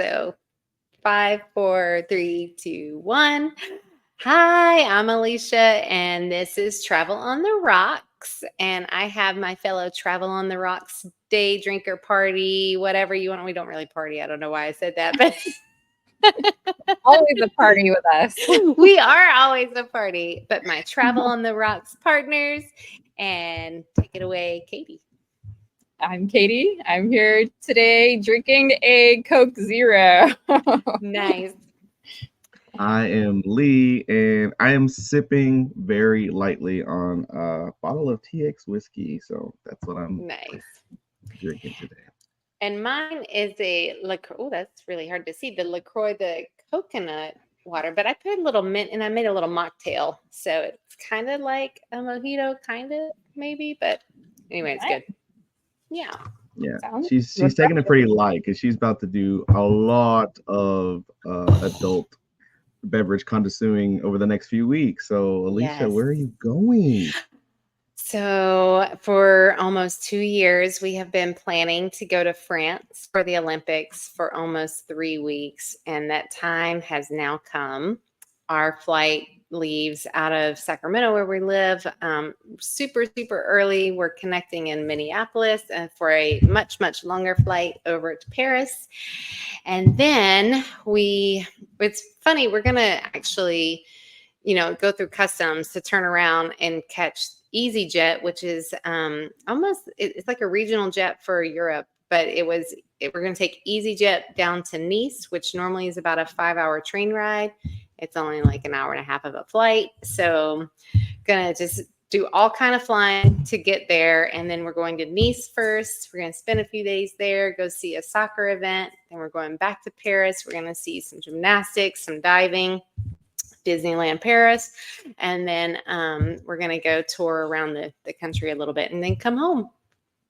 So 5, 4, 3, 2, 1. Hi, I'm Alicia, and this is Travel on the Rocks. And I have my fellow Travel on the Rocks day drinker party, whatever you want. We don't really party. I don't know why I said that, but Always a party with us. we are always a party. But my Travel on the Rocks partners, and take it away, Katie. I'm Katie. I'm here today drinking a Coke Zero. Nice. I am Lee, and I am sipping very lightly on a bottle of TX whiskey. So that's what I'm Nice. drinking today. And mine is a LaCroix. Oh, that's really hard to see. The LaCroix, the coconut water, but I put a little mint and I made a little mocktail. So it's kind of like a mojito, kind of maybe, but anyway, it's good. Yeah. Yeah, Sounds she's taking it pretty light because she's about to do a lot of adult beverage consuming over the next few weeks. So, Alicia, Yes. where are you going? So for almost 2 years, we have been planning to go to France for the Olympics for almost 3 weeks, and that time has now come. Our flight leaves out of Sacramento, where we live, super, super early. We're connecting in Minneapolis for a much, much longer flight over to Paris. And then it's funny, we're going to actually go through customs to turn around and catch EasyJet, which is it's like a regional jet for Europe, but we're going to take EasyJet down to Nice, which normally is about a 5-hour train ride. It's only like an hour and a half of a flight. So going to just do all kind of flying to get there. And then we're going to Nice first. We're going to spend a few days there, go see a soccer event. Then we're going back to Paris. We're going to see some gymnastics, some diving, Disneyland Paris, and then we're going to go tour around the country a little bit and then come home,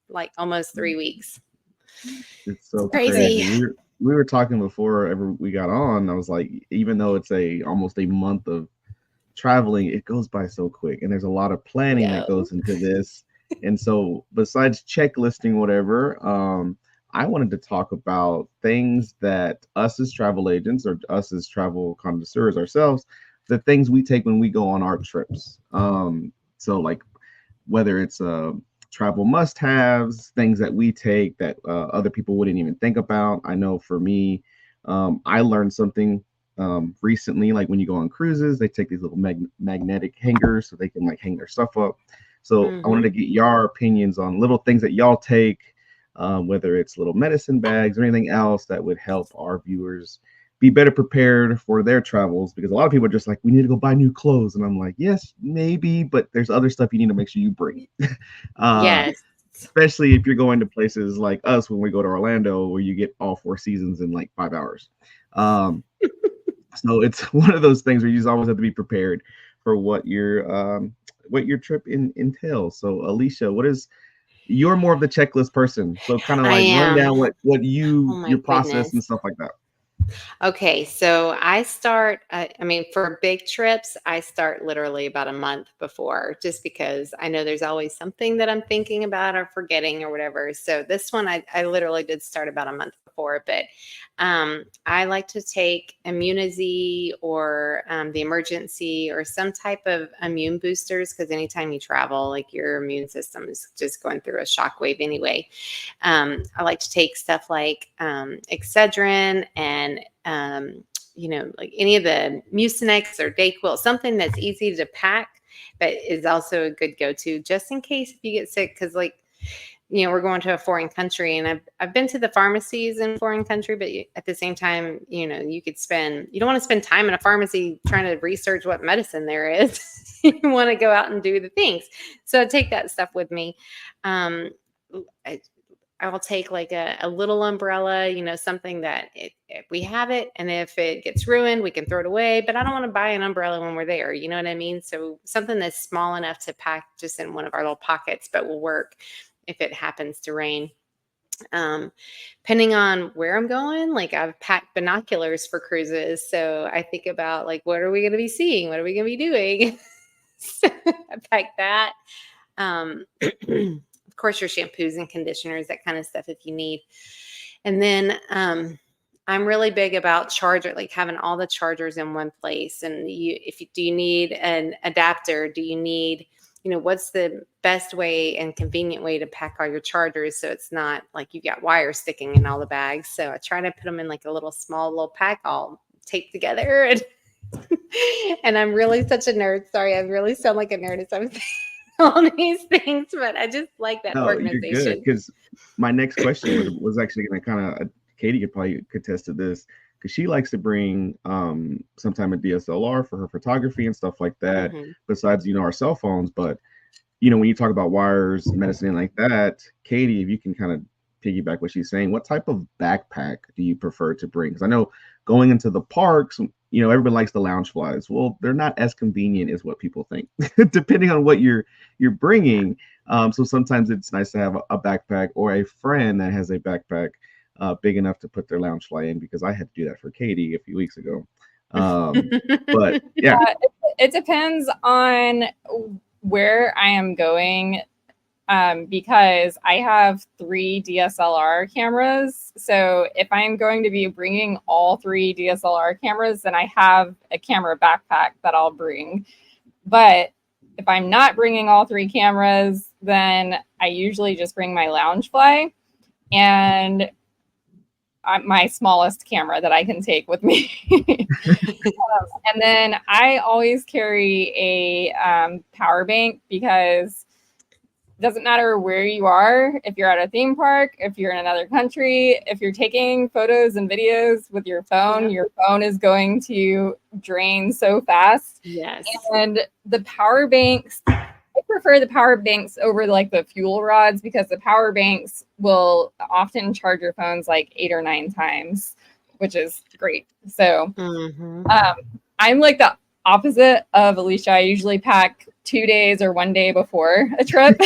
like almost 3 weeks. It's so Crazy. We were talking before ever we got on. I was like, even though it's almost a month of traveling, it goes by so quick, and there's a lot of planning that goes into this. And so, besides checklisting whatever, I wanted to talk about things that us as travel agents or us as travel connoisseurs ourselves, the things we take when we go on our trips. So like whether it's travel must-haves, things that we take that other people wouldn't even think about. I know for me, I learned something recently. Like when you go on cruises, they take these little magnetic hangers so they can like hang their stuff up. So I wanted to get your opinions on little things that y'all take, whether it's little medicine bags or anything else that would help our viewers be better prepared for their travels, because a lot of people are just like, we need to go buy new clothes. And I'm like, yes, maybe, but there's other stuff you need to make sure you bring. Yes. Especially if you're going to places like us when we go to Orlando, where you get all 4 seasons in like 5 hours. So it's one of those things where you just always have to be prepared for what your trip entails. So Alicia, you're more of the checklist person. So kind of like run down what your process and stuff like that. Okay, so I start, for big trips, I start literally about a month before, just because I know there's always something that I'm thinking about or forgetting or whatever. So this one, I literally did start about a month before, but I like to take Immunizy or the Emergency or some type of immune boosters, because anytime you travel, like your immune system is just going through a shockwave anyway. I like to take stuff like Excedrin and like any of the Mucinex or Dayquil, something that's easy to pack, but is also a good go-to just in case if you get sick. Because we're going to a foreign country, and I've been to the pharmacies in foreign country, but at the same time, you don't want to spend time in a pharmacy trying to research what medicine there is. You want to go out and do the things. So I take that stuff with me. I will take like a little umbrella, something that if we have it, and if it gets ruined, we can throw it away. But I don't want to buy an umbrella when we're there. You know what I mean? So something that's small enough to pack just in one of our little pockets, but will work if it happens to rain. Depending on where I'm going, like I've packed binoculars for cruises. So I think about like, what are we going to be seeing? What are we going to be doing? So I packed that. Of course, your shampoos and conditioners, that kind of stuff if you need. And then I'm really big about charger, like having all the chargers in one place. And do you need an adapter? Do you need, what's the best way and convenient way to pack all your chargers so it's not like you've got wires sticking in all the bags? So I try to put them in like a little pack all taped together. And and I'm really such a nerd. Sorry, I really sound like a nerd as I'm saying all these things, but I just like that No, you're good. organization. Because my next question was actually going to kind of, Katie could probably contest to this, because she likes to bring sometime a DSLR for her photography and stuff like that. Mhm. Besides, our cell phones. But when you talk about wires, medicine, and like that, Katie, if you can kind of piggyback what she's saying, what type of backpack do you prefer to bring? Because I know going into the parks, everybody likes the lounge flies. Well, they're not as convenient as what people think, depending on what you're bringing. So sometimes it's nice to have a backpack or a friend that has a backpack big enough to put their lounge fly in, because I had to do that for Katie a few weeks ago. But yeah, it depends on where I am going, because I have 3 DSLR cameras. So if I'm going to be bringing all 3 DSLR cameras, then I have a camera backpack that I'll bring. But if I'm not bringing all 3 cameras, then I usually just bring my Loungefly and my smallest camera that I can take with me. And then I always carry a power bank, because it doesn't matter where you are, if you're at a theme park, if you're in another country, if you're taking photos and videos with your phone, your phone is going to drain so fast. Yes. And the power banks, I prefer the power banks over like the fuel rods, because the power banks will often charge your phones like 8 or 9 times, which is great. So I'm like the opposite of Alicia. I usually pack 2 days or 1 day before a trip.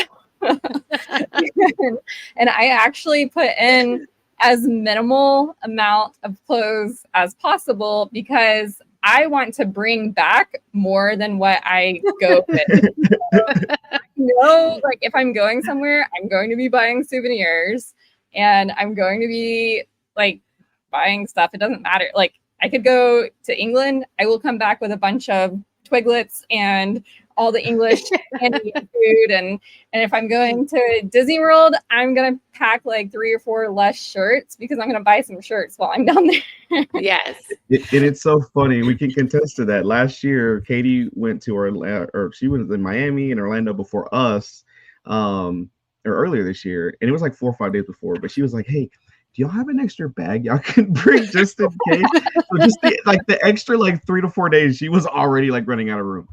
And I actually put in as minimal amount of clothes as possible, because I want to bring back more than what I go with. Like if I'm going somewhere, I'm going to be buying souvenirs and I'm going to be like buying stuff. It doesn't matter. Like I could go to England. I will come back with a bunch of Twiglets and all the English candy and food. And if I'm going to Disney World, I'm going to pack like 3 or 4 less shirts, because I'm going to buy some shirts while I'm down there. Yes. It's so funny. We can contest to that. Last year, Katie went to Orlando, or she was in Miami and Orlando before us, or earlier this year. And it was like 4 or 5 days before, but she was like, hey, do y'all have an extra bag y'all can bring just in case? So just the extra like 3 to 4 days, she was already like running out of room.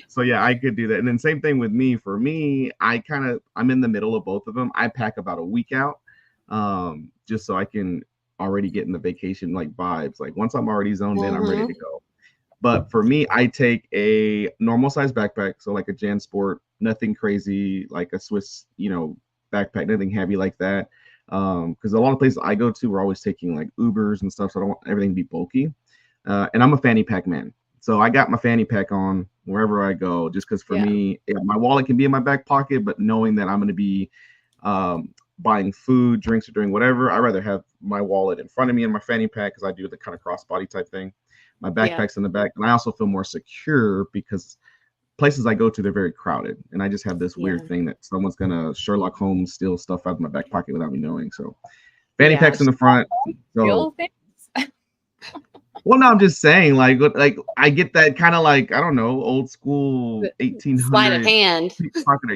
So yeah, I could do that. And then same thing with me. For me, I'm in the middle of both of them. I pack about a week out, just so I can already get in the vacation like vibes. Like once I'm already zoned in, I'm ready to go. But for me, I take a normal size backpack, so like a JanSport, nothing crazy, like a Swiss, backpack, nothing heavy like that. Because a lot of places I go to, we're always taking like Ubers and stuff, so I don't want everything to be bulky. And I'm a fanny pack man, so I got my fanny pack on wherever I go, just because for me, my wallet can be in my back pocket, but knowing that I'm going to be buying food, drinks, or doing whatever, I'd rather have my wallet in front of me in my fanny pack, because I do the kind of crossbody type thing. My backpack's in the back, and I also feel more secure because places I go to, they're very crowded, and I just have this weird thing that someone's gonna Sherlock Holmes steal stuff out of my back pocket without me knowing. So fanny packs in the front. So, well, no, I'm just saying, like I get that kind of like, I don't know, old school 1800 sleight of hand.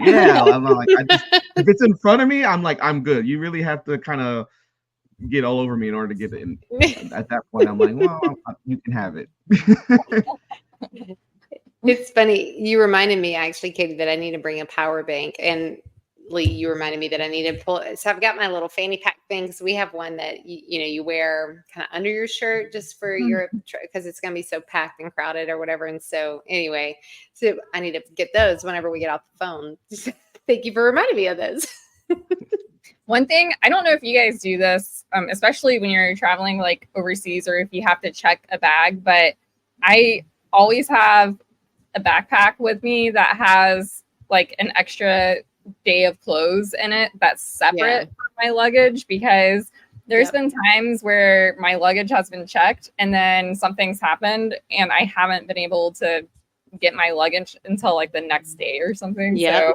Yeah, I'm like, if it's in front of me, I'm like, I'm good. You really have to kind of get all over me in order to get it in. At that point, I'm like, well, you can have it. It's funny. You reminded me actually, Katie, that I need to bring a power bank, and Lee, you reminded me that I need to pull. So I've got my little fanny pack things. We have one that you wear kind of under your shirt just for your, because it's going to be so packed and crowded or whatever. And so anyway, so I need to get those whenever we get off the phone. Thank you for reminding me of those. One thing, I don't know if you guys do this, especially when you're traveling like overseas, or if you have to check a bag, but I always have a backpack with me that has like an extra day of clothes in it that's separate from my luggage, because There's Yep. been times where my luggage has been checked and then something's happened and I haven't been able to get my luggage until like the next day or something. Yep. So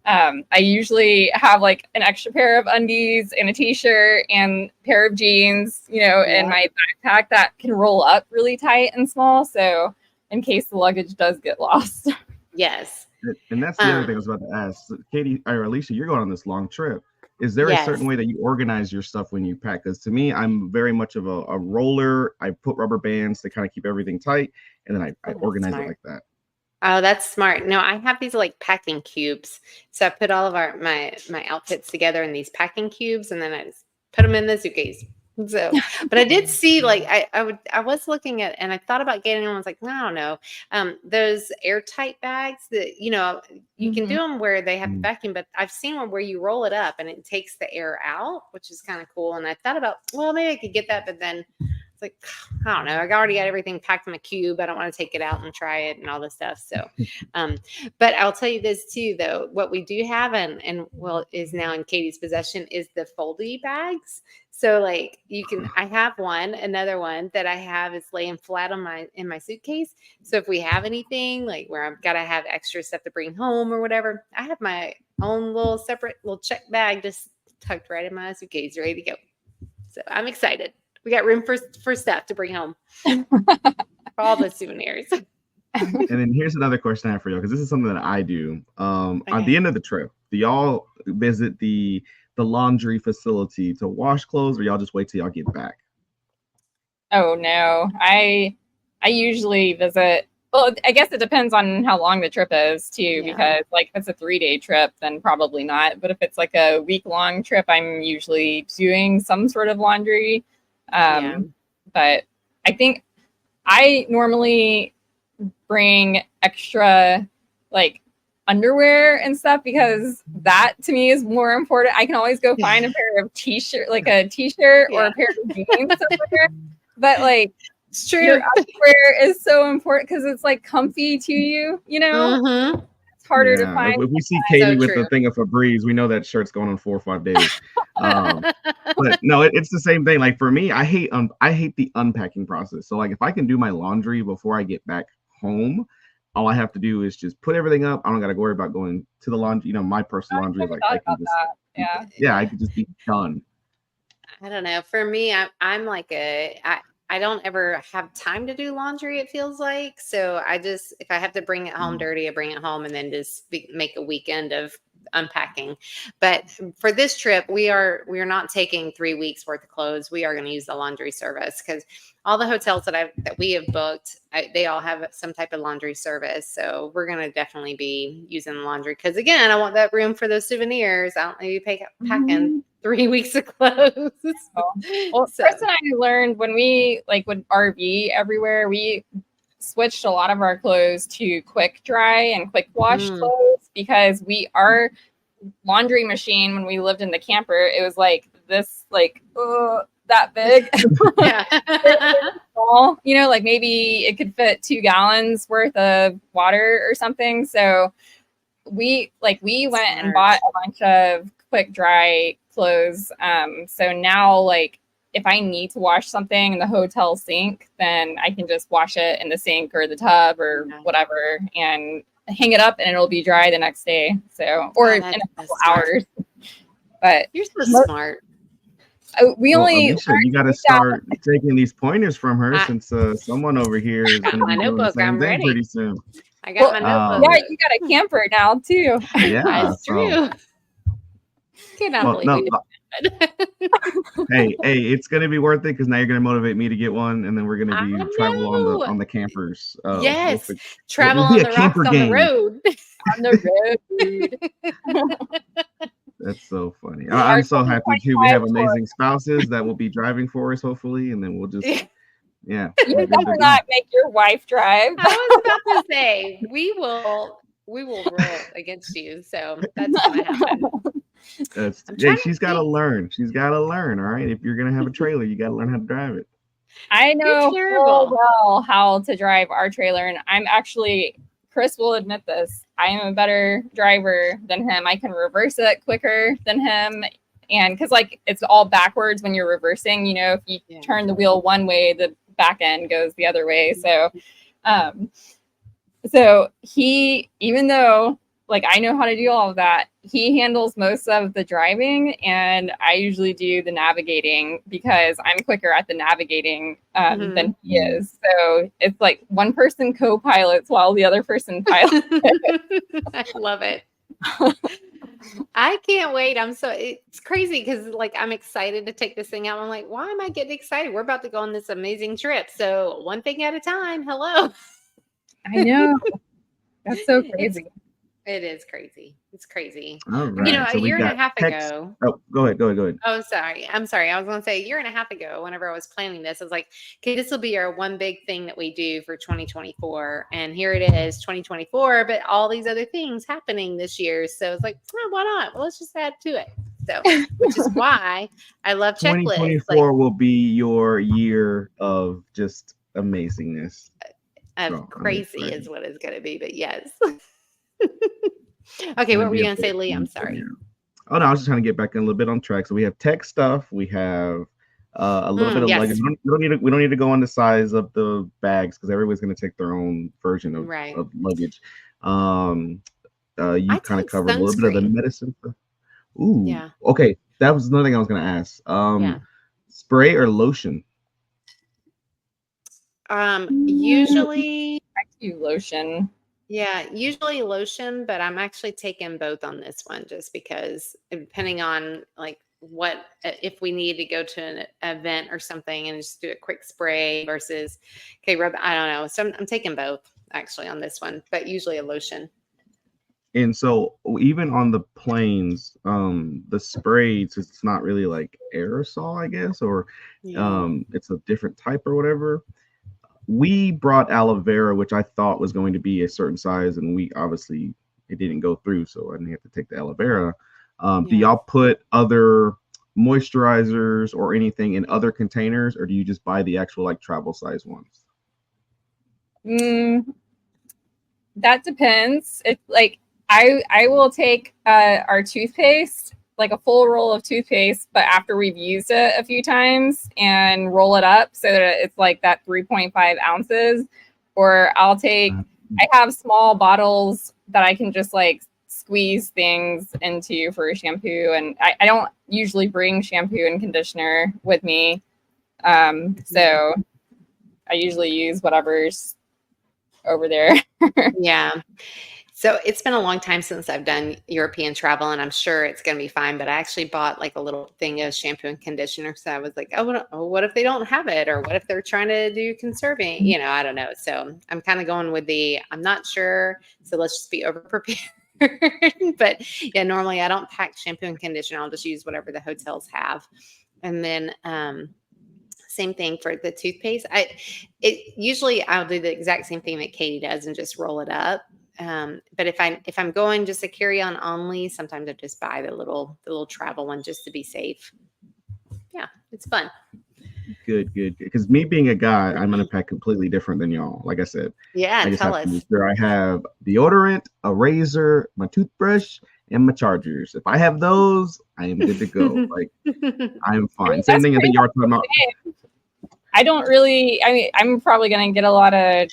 I usually have like an extra pair of undies and a t-shirt and pair of jeans, in Yep. my backpack that can roll up really tight and small. So in case the luggage does get lost. Yes. And that's the other thing I was about to ask. So Katie or Alicia, you're going on this long trip. Is there a Yes. certain way that you organize your stuff when you pack? Because to me, I'm very much of a roller. I put rubber bands to kind of keep everything tight, and then I that's organize smart. it like that. Oh, that's smart. No, I have these like packing cubes. So I put all of my outfits together in these packing cubes, and then I just put them in the suitcase. So, but I did see like I was looking at, and I thought about getting them. I was like, I don't know, those airtight bags that you can do them where they have the vacuum, but I've seen one where you roll it up and it takes the air out, which is kind of cool. And I thought about, well, maybe I could get that, but then it's like, I don't know. I already got everything packed in a cube. I don't want to take it out and try it and all this stuff. So, but I'll tell you this too, though. What we do have and well is now in Katie's possession is the foldy bags. So like I have another one that I have is laying flat in my suitcase. So if we have anything like where I've got to have extra stuff to bring home or whatever, I have my own little separate little check bag just tucked right in my suitcase, ready to go. So I'm excited. We got room for stuff to bring home for all the souvenirs. And then here's another question I have for y'all, because this is something that I do. At Okay. the end of the trip, do y'all visit the laundry facility to wash clothes, or y'all just wait till y'all get back? Oh no, I usually visit. Well, I guess it depends on how long the trip is too, Yeah. because like if it's a 3-day trip, then probably not. But if it's like a week-long trip, I'm usually doing some sort of laundry. Yeah. But I think I normally bring extra like underwear and stuff because that to me is more important. I can always go find a pair of t-shirt, like a t-shirt or a pair of jeans somewhere. But like It's true. your underwear is so important because it's like comfy to you, Mhm. It's harder Yeah, to find. if we see Katie with true. the thing of Febreze, we know that shirt's going on 4 or 5 days. But no, it's the same thing. Like for me, I hate the unpacking process. So like if I can do my laundry before I get back home, all I have to do is just put everything up. I don't got to worry about going to the laundry. My personal laundry is like I can just I could just be done. I don't know. For me, I'm like I don't ever have time to do laundry, it feels like. So I just, if I have to bring it home dirty, I bring it home and then just make a weekend of unpacking. But for this trip, we are not taking 3 weeks worth of clothes. We are going to use the laundry service because all the hotels that we have booked, they all have some type of laundry service. So we're going to definitely be using the laundry because again, I want that room for those souvenirs. I don't need to be packing 3 weeks of clothes. Well, So- Chris and I learned when we like would RV everywhere, we switched a lot of our clothes to quick dry and quick wash clothes because our laundry machine when we lived in the camper, it was like this, like that big. Yeah. Small, like maybe it could fit 2 gallons worth of water or something. So we went and bought a bunch of quick dry clothes. So now like if I need to wash something in the hotel sink, then I can just wash it in the sink or the tub or whatever and hang it up and it'll be dry the next day. So, or in a couple hours. But you're so smart. Alicia, you got to start taking these pointers from her since someone over here is going to be doing the same thing pretty soon. I got my notebook. Yeah, you got a camper now too. Yeah, that's true. Cannot believe we did hey, it's gonna be worth it because now you're gonna motivate me to get one, and then we're gonna be travel on the campers. Yes, travel on the rocks on the road. On the road. That's so funny. I'm so happy too. We have amazing spouses that will be driving for us, hopefully, and then we'll just You better not make your wife drive. I was about to say we will roll against you, so that's gonna happen. She's got to learn. She's got to learn. All right. If you're going to have a trailer, you got to learn how to drive it. I know full well how to drive our trailer. And I'm actually, Chris will admit this, I am a better driver than him. I can reverse it quicker than him. And because like it's all backwards when you're reversing, you know, if you Yeah. turn the wheel one way, the back end goes the other way. So, so he, even though like I know how to do all of that, he handles most of the driving, and I usually do the navigating because I'm quicker at the navigating than he is. So it's like one person co-pilots while the other person pilots. I love it. I can't wait. It's crazy because like I'm excited to take this thing out. I'm like, why am I getting excited? We're about to go on this amazing trip. So one thing at a time. Hello. I know. That's so crazy. It is crazy. It's crazy. All right. You know, So a we year and a got half text. ago. Oh, go ahead. Oh, sorry. I'm sorry. I was going to say a year and a half ago, whenever I was planning this, I was like, okay, this will be our one big thing that we do for 2024. And here it is, 2024, but all these other things happening this year. So it's like, oh, why not? Well, let's just add to it. So, which is why I love checklists. 2024 will be your year of just amazingness. Crazy is what it's going to be, but yes. Okay, what were you going to say, Lee? I'm sorry. Yeah. Oh no, I was just trying to get back in a little bit on track. So we have tech stuff. We have a little bit of luggage. We don't need to go on the size of the bags because everybody's going to take their own version of luggage. You kind of covered a little bit of the medicine stuff. Ooh, yeah. Okay, that was another thing I was going to ask. Spray or lotion? Usually I do lotion. Yeah, usually lotion, but I'm actually taking both on this one just because depending on like what if we need to go to an event or something and just do a quick spray versus I don't know. So I'm taking both actually on this one, but usually a lotion. And so even on the planes, the sprays, it's not really like aerosol, I guess, or it's a different type or whatever. We brought aloe vera, which I thought was going to be a certain size, and it didn't go through, so I didn't have to take the aloe vera. Do y'all put other moisturizers or anything in other containers, or do you just buy the actual like travel size ones? That depends. It's like I will take our toothpaste, like a full roll of toothpaste, but after we've used it a few times and roll it up so that it's like that 3.5 ounces. Or I have small bottles that I can just like squeeze things into for shampoo. And I don't usually bring shampoo and conditioner with me. So I usually use whatever's over there. Yeah. So it's been a long time since I've done European travel, and I'm sure it's going to be fine. But I actually bought like a little thing of shampoo and conditioner. So I was like, oh, what if they don't have it? Or what if they're trying to do conserving? You know, I don't know. So I'm kind of going with I'm not sure. So let's just be over prepared. But yeah, normally I don't pack shampoo and conditioner. I'll just use whatever the hotels have. And then same thing for the toothpaste. Usually I'll do the exact same thing that Katie does and just roll it up. But if I'm going just a carry-on only, sometimes I just buy the little travel one just to be safe. Yeah, it's fun. Good. Because me being a guy, I'm gonna pack completely different than y'all. Like I said, I just have to make sure I have deodorant, a razor, my toothbrush, and my chargers. If I have those, I am good to go. Like I'm fine. Same thing I think y'all talking about. I'm probably gonna get a lot of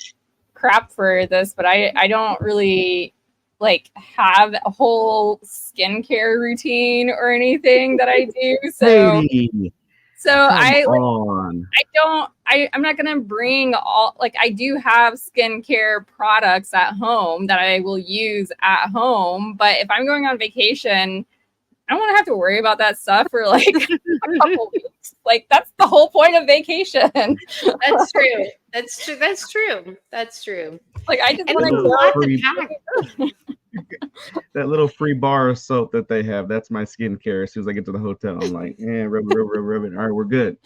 crap for this, but I don't really like have a whole skincare routine or anything that I do. So I'm not gonna bring all, like I do have skincare products at home that I will use at home, but if I'm going on vacation, I don't want to have to worry about that stuff for like a couple weeks. Like that's the whole point of vacation. That's true. That's true. Like I just want to pack. That little free bar of soap that they have, that's my skincare. As soon as I get to the hotel, I'm like, rub it. All right, we're good.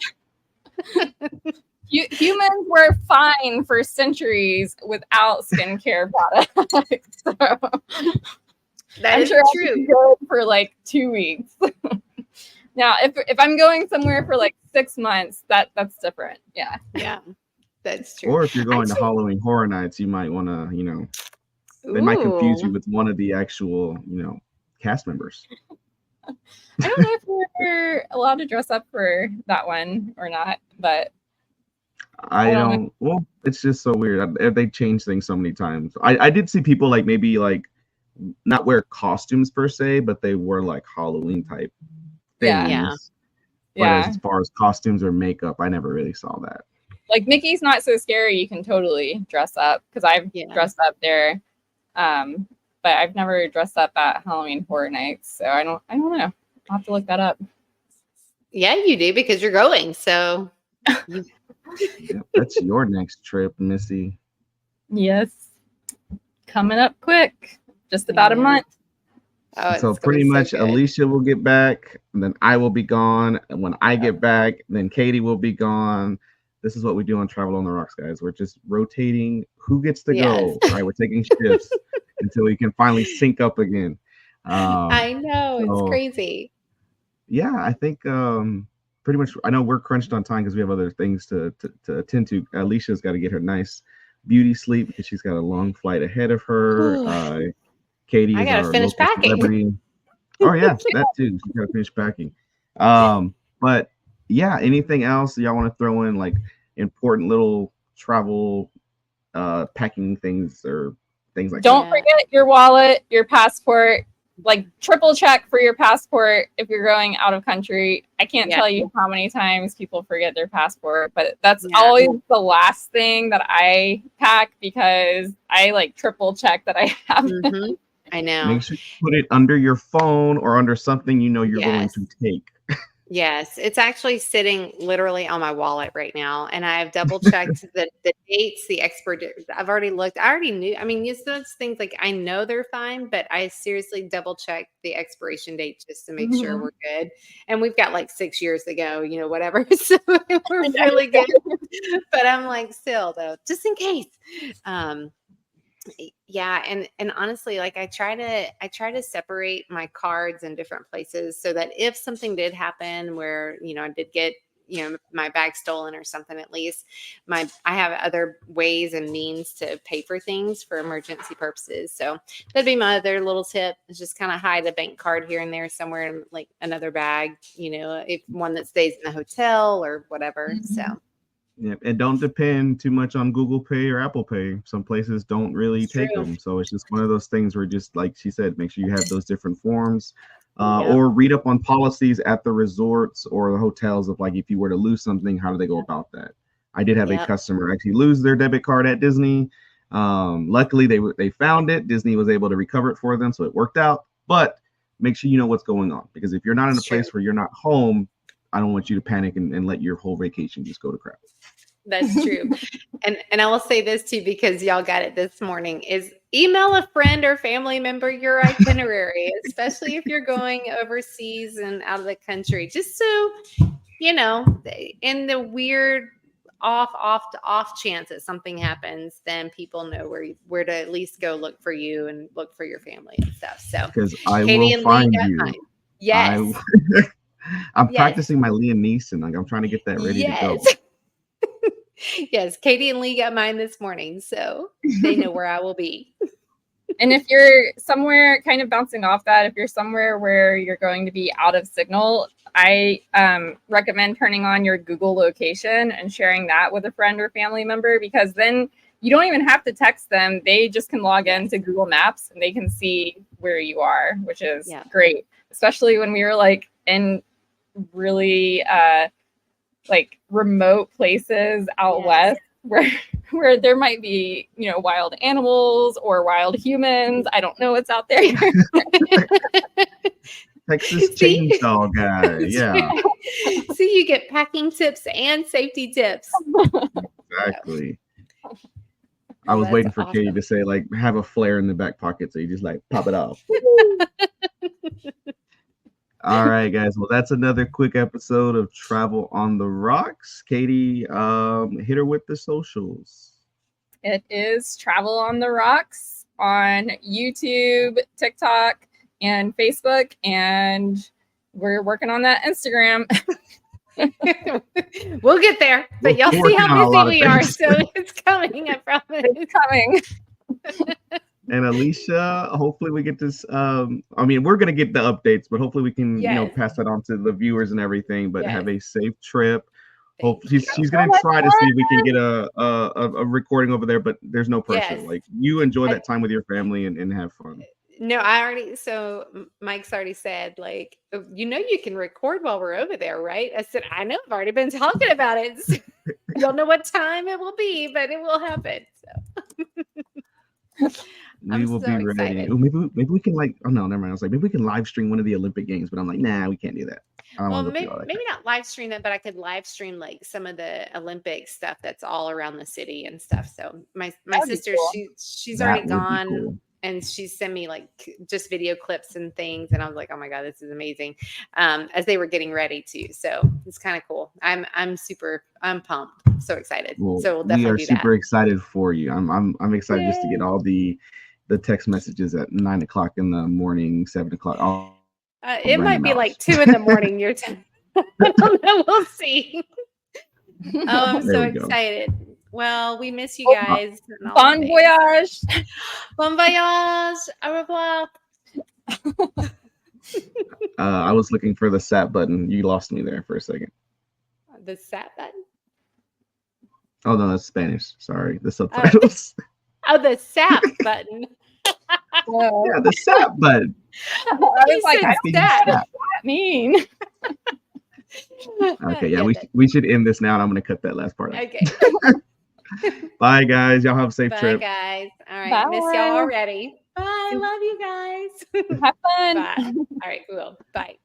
Humans were fine for centuries without skincare products. So. That is true. Good for like 2 weeks. Now, if I'm going somewhere for like 6 months, that's different. Yeah, that's true. Or if you're going to Halloween Horror Nights, you might want to, they might confuse you with one of the actual, cast members. I don't know if we're allowed to dress up for that one or not, but I don't know. don't. Well, it's just so weird. They change things so many times. I did see people like maybe like not wear costumes per se, but they wore like Halloween type things. Yeah. But Yeah. as far as costumes or makeup, I never really saw that. Like Mickey's Not So Scary, you can totally dress up because I've dressed up there. But I've never dressed up at Halloween Horror Nights, so I don't know. I'll have to look that up. Yeah, you do because you're going. So Yeah, that's your next trip, Missy. Yes. Coming up quick. Just about a month. Oh, so pretty much Alicia will get back, and then I will be gone. And when I get back, then Katie will be gone. This is what we do on Travel on the Rocks, guys. We're just rotating who gets to go. Right, we're taking shifts until we can finally sync up again. I know, it's crazy. Yeah, I think pretty much. I know we're crunched on time because we have other things to attend to. Alicia's got to get her nice beauty sleep because she's got a long flight ahead of her. Katie is our local celebrity. Oh yeah, that too. She's got to finish packing. But yeah, anything else y'all want to throw in, like important little travel packing things or things like Don't forget your wallet, your passport. Like triple check for your passport if you're going out of country. I can't tell you how many times people forget their passport, but that's always the last thing that I pack because I like triple check that I have. I know. Make sure you put it under your phone or under something you know you're going to take. Yes, it's actually sitting literally on my wallet right now, and I've double checked the dates, the expert. I've already looked. I already knew. I mean, it's those things like I know they're fine, but I seriously double checked the expiration date just to make sure we're good. And we've got like 6 years to go, you know, whatever. So we're really good. But I'm like, still though, just in case. Yeah, and honestly, like I try to separate my cards in different places so that if something did happen where, you know, I did get, you know, my bag stolen or something, at least I have other ways and means to pay for things for emergency purposes. So that'd be my other little tip, is just kind of hide a bank card here and there somewhere in like another bag, you know, if one that stays in the hotel or whatever. So yeah, and don't depend too much on Google Pay or Apple Pay. Some places don't really take them. So it's just one of those things where just like she said, make sure you have those different forms or read up on policies at the resorts or the hotels of like if you were to lose something, how do they go about that? I did have a customer actually lose their debit card at Disney. Luckily, they found it. Disney was able to recover it for them, so it worked out. But make sure you know what's going on, because if you're not in a place where you're not home, I don't want you to panic and let your whole vacation just go to crap. That's true. And I will say this too, because y'all got it this morning, is email a friend or family member your itinerary, especially if you're going overseas and out of the country, just so, you know, in the weird off chance that something happens, then people know where to at least go look for you and look for your family and stuff. So because I will find you. Mine. Yes. I'm practicing my Liam Neeson. Like I'm trying to get that ready to go. Yes, Katie and Lee got mine this morning, so they know where I will be. And if you're somewhere kind of bouncing off that, if you're somewhere where you're going to be out of signal, I recommend turning on your Google location and sharing that with a friend or family member, because then you don't even have to text them. They just can log into Google Maps and they can see where you are, which is great, especially when we were like in really like remote places out west where there might be, you know, wild animals or wild humans. I don't know what's out there. Texas Chainsaw Guy. Yeah. See, you get packing tips and safety tips. Exactly. I was waiting for Katie to say, like, have a flare in the back pocket, so you just like pop it off. All right, guys. Well, that's another quick episode of Travel on the Rocks. Katie, hit her with the socials. It is Travel on the Rocks on YouTube, TikTok, and Facebook, and we're working on that Instagram. We'll get there, but y'all see how busy we are, so it's coming. I promise. It's coming. And Alicia, hopefully we get this. I mean, we're gonna get the updates, but hopefully we can, Yes. pass that on to the viewers and everything. But have Yes. a safe trip. Hope Thank she's you. gonna try to see if we can get a recording over there, but there's no pressure. Yes. Like you enjoy I- that time with your family and have fun. No, Mike's already said, like, "Oh, you can record while we're over there, right?" I said, I know, I've already been talking about it. So, I don't know what time it will be, but it will happen. So We I'm will so be ready. excited. Ooh, maybe we can oh no, never mind. I was like, maybe we can live stream one of the Olympic games, but I'm like, nah, we can't do that. I don't Well, want to go maybe, through all that. maybe not live stream it, but I could live stream like some of the Olympic stuff that's all around the city and stuff. So my That'd be sister, cool. she's That already would be gone. cool. And she sent me like just video clips and things, and I was like, "Oh my god, this is amazing!" As they were getting ready to, so it's kind of cool. I'm pumped, so excited. Well, So we'll we definitely are do that. super excited for you. I'm excited just to get Yay. all the text messages at 9 o'clock in the morning, 7 o'clock. All It might random be like hours. 2 in the morning your time. I don't know. We'll see. Oh, I'm There so we go. excited. Well, we miss you Oh, guys. and all Bon the things. voyage. Bon voyage. Au revoir. I was looking for the sat button. You lost me there for a second. The sat button. Oh no, that's Spanish. Sorry, the subtitles. Oh, the sat button. Whoa. Yeah, the sat button. I was like, said I The don't know sat. what that mean. Okay, yeah, we should end this now, and I'm gonna cut that last part out. Okay. Bye, guys. Y'all have a safe Bye, trip. guys. All right. Miss y'all Bye. already. Bye. Love you guys. Have fun. Bye. All right. We will. Bye.